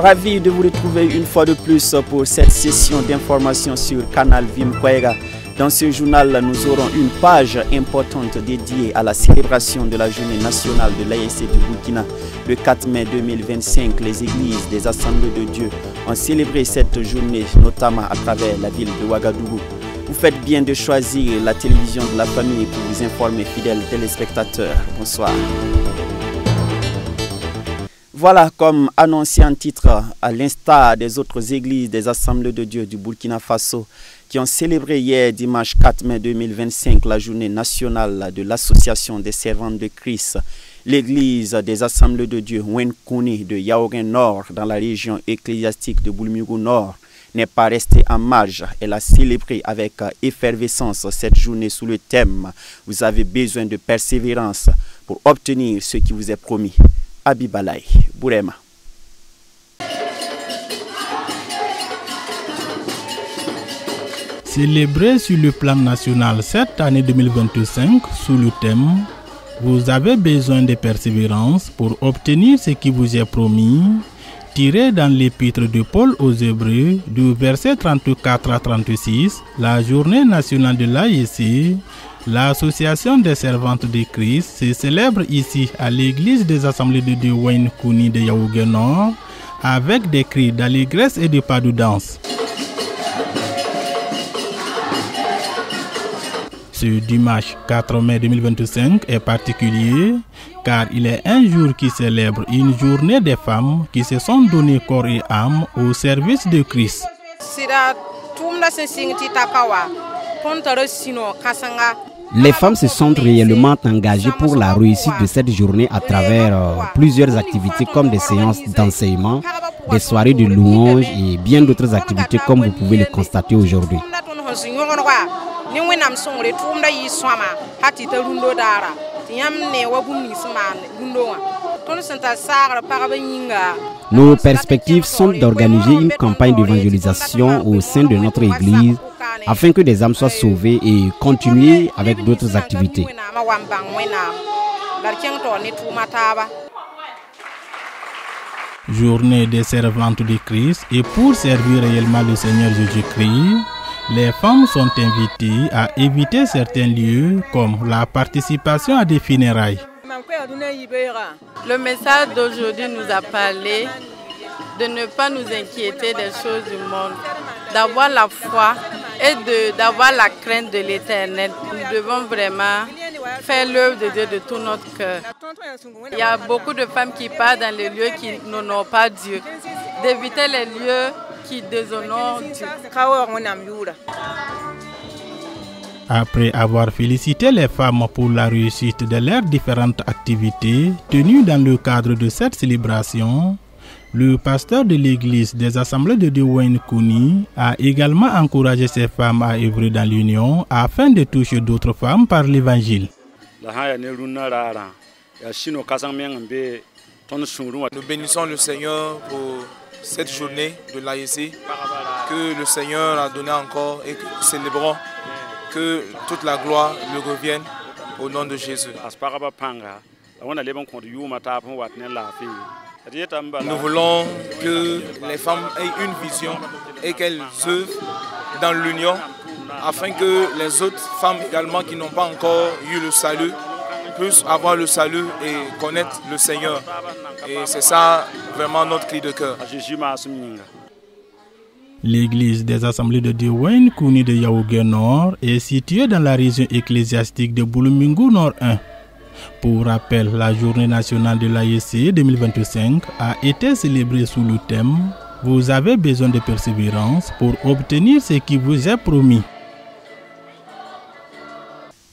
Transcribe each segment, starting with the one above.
Ravi de vous retrouver une fois de plus pour cette session d'information sur Canal Vimkwega. Dans ce journal, nous aurons une page importante dédiée à la célébration de la journée nationale de l'ASC du Burkina. Le 4 mai 2025, les églises des Assemblées de Dieu ont célébré cette journée, notamment à travers la ville de Ouagadougou. Vous faites bien de choisir la télévision de la famille pour vous informer, fidèles téléspectateurs. Bonsoir. Voilà, comme annoncé en titre, à l'instar des autres églises des Assemblées de Dieu du Burkina Faso, qui ont célébré hier, dimanche 4 mai 2025, la journée nationale de l'Association des servants de Christ. L'église des Assemblées de Dieu Wenkouni de Yaogué Nord, dans la région ecclésiastique de Boulmiougou Nord, n'est pas restée en marge. Elle a célébré avec effervescence cette journée sous le thème « Vous avez besoin de persévérance pour obtenir ce qui vous est promis ». Abibalay, Bourema. Célébré sur le plan national cette année 2025 sous le thème « Vous avez besoin de persévérance pour obtenir ce qui vous est promis », tiré dans l'épître de Paul aux Hébreux du verset 34 à 36, la journée nationale de l'ASC, l'Association des servantes de Christ, se célèbre ici à l'église des Assemblées de Dieu Wenkouni de Yaogué Nord avec des cris d'allégresse et de pas de danse. Ce dimanche 4 mai 2025 est particulier car il est un jour qui célèbre une journée des femmes qui se sont données corps et âme au service de Christ. Les femmes se sont réellement engagées pour la réussite de cette journée à travers plusieurs activités comme des séances d'enseignement, des soirées de louanges et bien d'autres activités comme vous pouvez le constater aujourd'hui. Nos perspectives sont d'organiser une campagne d'évangélisation au sein de notre église afin que des âmes soient sauvées et continuer avec d'autres activités. Journée des servantes de Christ, et pour servir réellement le Seigneur Jésus-Christ, les femmes sont invitées à éviter certains lieux comme la participation à des funérailles. Le message d'aujourd'hui nous a parlé de ne pas nous inquiéter des choses du monde, d'avoir la foi et d'avoir la crainte de l'Éternel. Nous devons vraiment faire l'œuvre de Dieu de tout notre cœur. Il y a beaucoup de femmes qui partent dans les lieux qui n'honorent pas Dieu, d'éviter les lieux qui déshonorent Dieu. Après avoir félicité les femmes pour la réussite de leurs différentes activités tenues dans le cadre de cette célébration, le pasteur de l'église des Assemblées de Dieu Wenkouni a également encouragé ces femmes à œuvrer dans l'union afin de toucher d'autres femmes par l'évangile. Nous bénissons le Seigneur pour cette journée de l'ASC que le Seigneur a donné encore et que nous célébrons que toute la gloire lui revienne au nom de Jésus. Nous voulons que les femmes aient une vision et qu'elles œuvrent dans l'union afin que les autres femmes également qui n'ont pas encore eu le salut puissent avoir le salut et connaître le Seigneur. Et c'est ça vraiment notre cri de cœur. L'église des Assemblées de Dieu Wenkouni de Yaogué Nord est située dans la région ecclésiastique de Boulmiougou Nord 1. Pour rappel, la journée nationale de l'ASC 2025 a été célébrée sous le thème « Vous avez besoin de persévérance pour obtenir ce qui vous est promis ».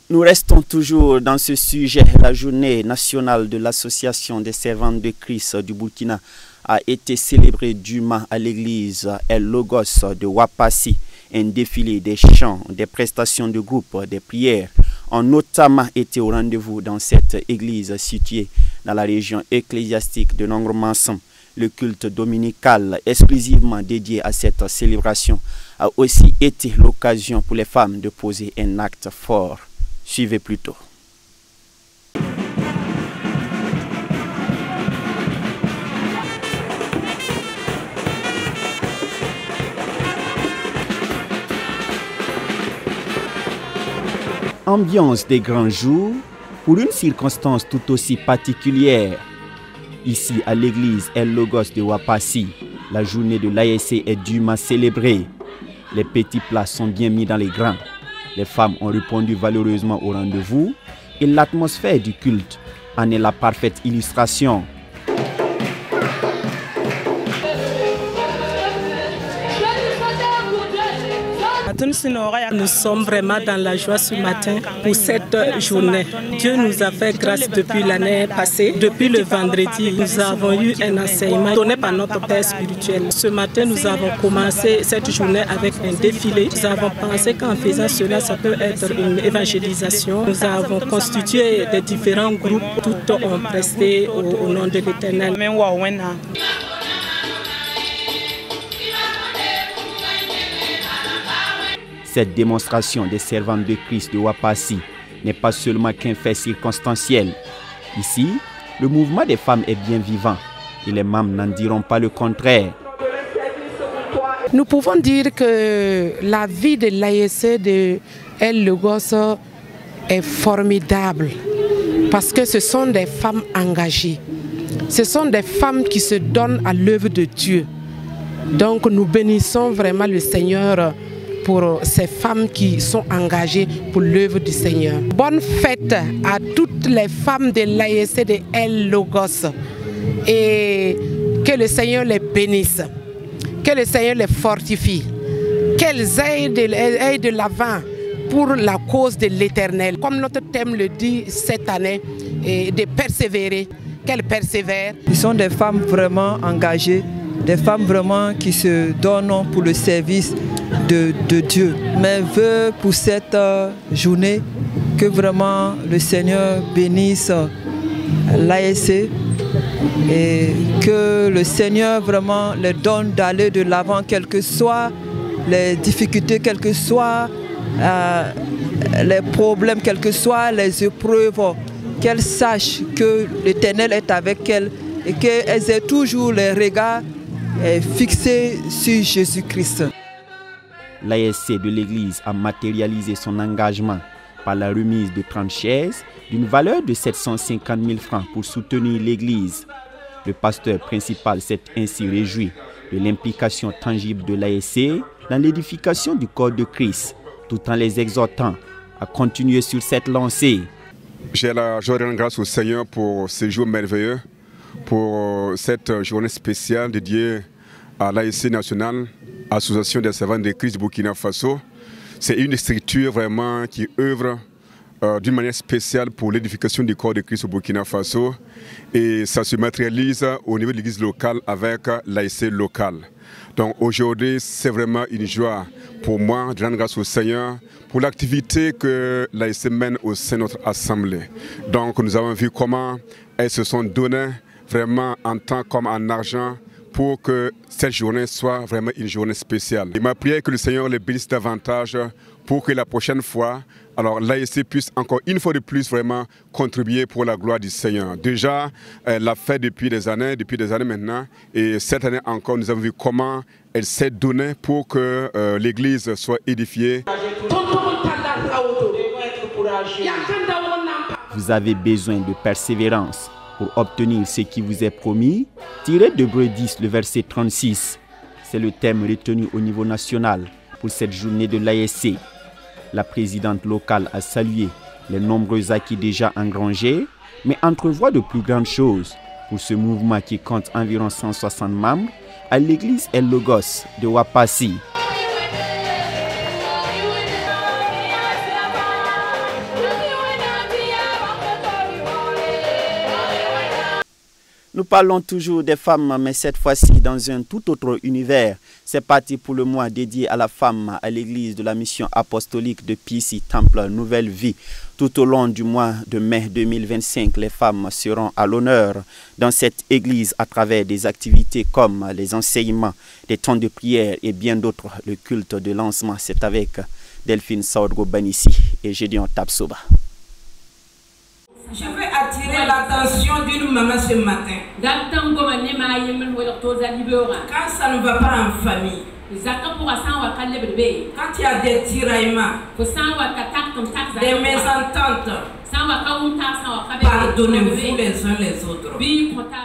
Nous restons toujours dans ce sujet. La journée nationale de l'Association des servantes de Christ du Burkina a été célébrée dûment à l'église El Logos de Wapassi. Un défilé des chants, des prestations de groupe, des prières ont notamment été au rendez-vous dans cette église située dans la région ecclésiastique de Nongre-Manson. Le culte dominical exclusivement dédié à cette célébration a aussi été l'occasion pour les femmes de poser un acte fort. Suivez plutôt. Ambiance des grands jours pour une circonstance tout aussi particulière. Ici, à l'église El Logos de Wapassi, la journée de l'ASC est dûment célébrée. Les petits plats sont bien mis dans les grands. Les femmes ont répondu valeureusement au rendez-vous et l'atmosphère du culte en est la parfaite illustration. Nous sommes vraiment dans la joie ce matin pour cette journée. Dieu nous a fait grâce depuis l'année passée. Depuis le vendredi, nous avons eu un enseignement donné par notre Père spirituel. Ce matin, nous avons commencé cette journée avec un défilé. Nous avons pensé qu'en faisant cela, ça peut être une évangélisation. Nous avons constitué des différents groupes. Tous ont presté au nom de l'Éternel. Cette démonstration des servantes de Christ de Wapassi n'est pas seulement qu'un fait circonstanciel. Ici, le mouvement des femmes est bien vivant et les membres n'en diront pas le contraire. Nous pouvons dire que la vie de l'ASC de El Logos est formidable parce que ce sont des femmes engagées. Ce sont des femmes qui se donnent à l'œuvre de Dieu. Donc nous bénissons vraiment le Seigneur pour ces femmes qui sont engagées pour l'œuvre du Seigneur. Bonne fête à toutes les femmes de l'ASC de El Logos et que le Seigneur les bénisse, que le Seigneur les fortifie, qu'elles aillent de l'avant pour la cause de l'Éternel. Comme notre thème le dit cette année, de persévérer, qu'elles persévèrent. Ils sont des femmes vraiment engagées, des femmes vraiment qui se donnent pour le service de Dieu. Mais veux pour cette journée que vraiment le Seigneur bénisse l'ASC et que le Seigneur vraiment les donne d'aller de l'avant, quelles que soient les difficultés, quels que soient les problèmes, quelles que soient les épreuves, qu'elles sachent que l'Éternel est avec elles et qu'elles aient toujours les regards fixés sur Jésus-Christ. L'ASC de l'église a matérialisé son engagement par la remise de 30 chaises d'une valeur de 750 000 francs pour soutenir l'église. Le pasteur principal s'est ainsi réjoui de l'implication tangible de l'ASC dans l'édification du corps de Christ, tout en les exhortant à continuer sur cette lancée. Je rends grâce au Seigneur pour ce jour merveilleux, pour cette journée spéciale dédiée à l'ASC nationale, Association des servantes de Christ du Burkina Faso. C'est une structure vraiment qui œuvre d'une manière spéciale pour l'édification du corps de Christ au Burkina Faso. Et ça se matérialise au niveau de l'église locale avec l'ASC locale. Donc aujourd'hui, c'est vraiment une joie pour moi de rendre grâce au Seigneur pour l'activité que l'ASC mène au sein de notre assemblée. Donc nous avons vu comment elles se sont données vraiment en temps comme en argent pour que cette journée soit vraiment une journée spéciale. Et ma prière est que le Seigneur les bénisse davantage pour que la prochaine fois, alors l'ASC puisse encore une fois de plus vraiment contribuer pour la gloire du Seigneur. Déjà, elle l'a fait depuis des années maintenant, et cette année encore, nous avons vu comment elle s'est donnée pour que l'église soit édifiée. Vous avez besoin de persévérance pour obtenir ce qui vous est promis. Tiré d'Hébreux 10, le verset 36. C'est le thème retenu au niveau national pour cette journée de l'ASC. La présidente locale a salué les nombreux acquis déjà engrangés, mais entrevoit de plus grandes choses pour ce mouvement qui compte environ 160 membres à l'église El Logos de Wapassi. Nous parlons toujours des femmes, mais cette fois-ci dans un tout autre univers. C'est parti pour le mois dédié à la femme à l'église de la mission apostolique de Pissi, Temple Nouvelle Vie. Tout au long du mois de mai 2025, les femmes seront à l'honneur dans cette église à travers des activités comme les enseignements, des temps de prière et bien d'autres. Le culte de lancement, c'est avec Delphine Saudro Banissi et Gédéon Tapsoba. Je veux attirer l'attention d'une maman ce matin. Quand ça ne va pas en famille, Quand il y a des tiraillements, des mésententes, pardonnez-vous les uns les autres.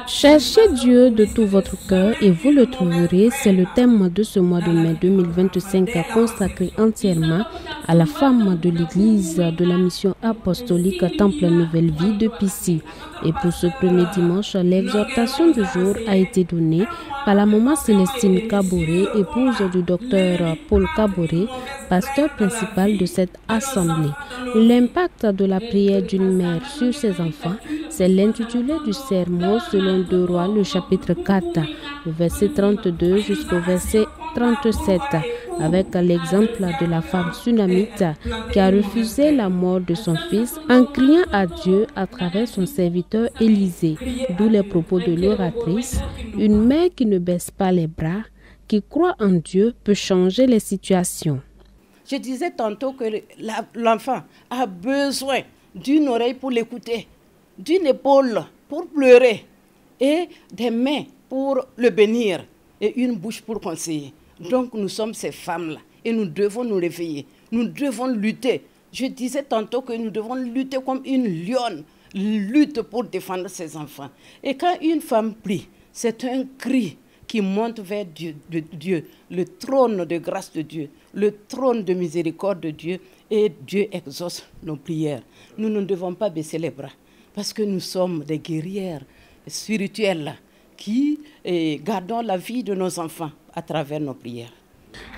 Cherchez Dieu de tout votre cœur et vous le trouverez. C'est le thème de ce mois de mai 2025 consacré entièrement à la femme de l'église de la mission apostolique Temple Nouvelle Vie de Pissy. Et pour ce premier dimanche, l'exhortation du jour a été donnée par la maman Célestine Kaboré, épouse du docteur Paul Kaboré, pasteur principal de cette assemblée. L'impact de la prière d'une mère sur ses enfants, c'est l'intitulé du sermon selon 2 Rois, le chapitre 4, le verset 32 jusqu'au verset 37, avec l'exemple de la femme sunamite qui a refusé la mort de son fils en criant à Dieu à travers son serviteur Élisée, d'où les propos de l'oratrice. Une mère qui ne baisse pas les bras, qui croit en Dieu, peut changer les situations. Je disais tantôt que l'enfant a besoin d'une oreille pour l'écouter, d'une épaule pour pleurer et des mains pour le bénir et une bouche pour conseiller. Donc nous sommes ces femmes-là et nous devons nous réveiller, nous devons lutter. Je disais tantôt que nous devons lutter comme une lionne, lutte pour défendre ses enfants. Et quand une femme prie, c'est un cri qui monte vers Dieu, le trône de grâce de Dieu, le trône de miséricorde de Dieu, et Dieu exauce nos prières. Nous ne devons pas baisser les bras parce que nous sommes des guerrières spirituelles qui gardons la vie de nos enfants à travers nos prières.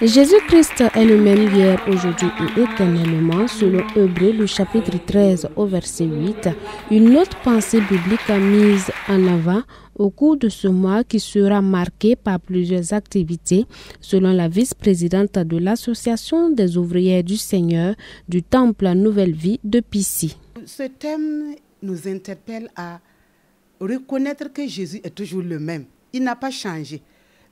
Jésus-Christ est le même hier, aujourd'hui et éternellement, selon Hébreux, le chapitre 13 au verset 8. Une autre pensée biblique mise en avant au cours de ce mois qui sera marqué par plusieurs activités, selon la vice-présidente de l'Association des ouvrières du Seigneur du Temple Nouvelle Vie de Pissy. Ce thème nous interpelle à reconnaître que Jésus est toujours le même. Il n'a pas changé.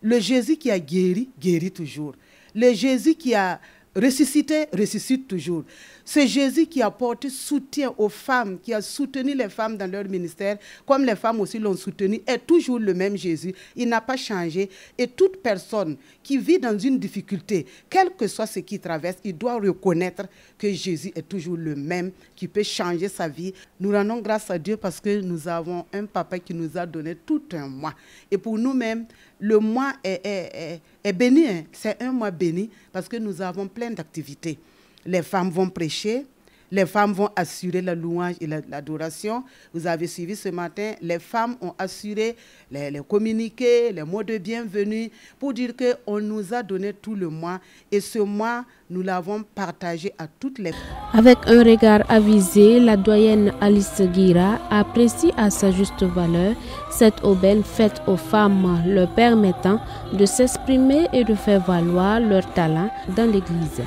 Le Jésus qui a guéri, guérit toujours. Le Jésus qui a ressuscité, ressuscite toujours. C'est Jésus qui apporte soutien aux femmes, qui a soutenu les femmes dans leur ministère, comme les femmes aussi l'ont soutenu, est toujours le même Jésus. Il n'a pas changé. Et toute personne qui vit dans une difficulté, quel que soit ce qu'il traverse, il doit reconnaître que Jésus est toujours le même, qui peut changer sa vie. Nous rendons grâce à Dieu parce que nous avons un papa qui nous a donné tout un mois. Et pour nous-mêmes, le mois est béni. C'est un mois béni parce que nous avons plein d'activités. Les femmes vont prêcher, les femmes vont assurer la louange et l'adoration. Vous avez suivi ce matin, les femmes ont assuré les communiqués, les mots de bienvenue pour dire qu'on nous a donné tout le mois et ce mois, nous l'avons partagé à toutes les femmes. Avec un regard avisé, la doyenne Alice Guira apprécie à sa juste valeur cette aubaine faite aux femmes leur permettant de s'exprimer et de faire valoir leur talent dans l'Église.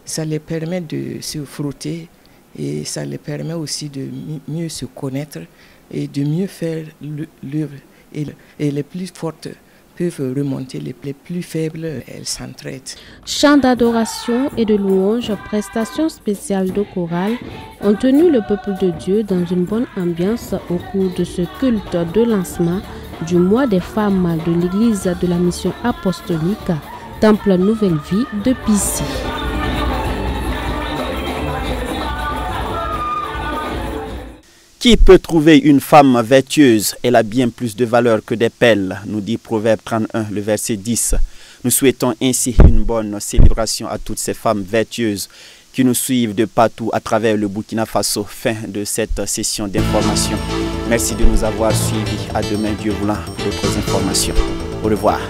Ça les permet de se frotter et ça les permet aussi de mieux se connaître et de mieux faire l'œuvre. Et les plus fortes peuvent remonter, les plus faibles, elles s'entraident. Chants d'adoration et de louange, prestations spéciales de chorale ont tenu le peuple de Dieu dans une bonne ambiance au cours de ce culte de lancement du mois des femmes de l'église de la mission apostolique Temple Nouvelle Vie de Pissy. Qui peut trouver une femme vertueuse? Elle a bien plus de valeur que des perles, nous dit Proverbe 31, le verset 10. Nous souhaitons ainsi une bonne célébration à toutes ces femmes vertueuses qui nous suivent de partout à travers le Burkina Faso. Fin de cette session d'information. Merci de nous avoir suivis. À demain, Dieu voulant, pour d'autres informations. Au revoir.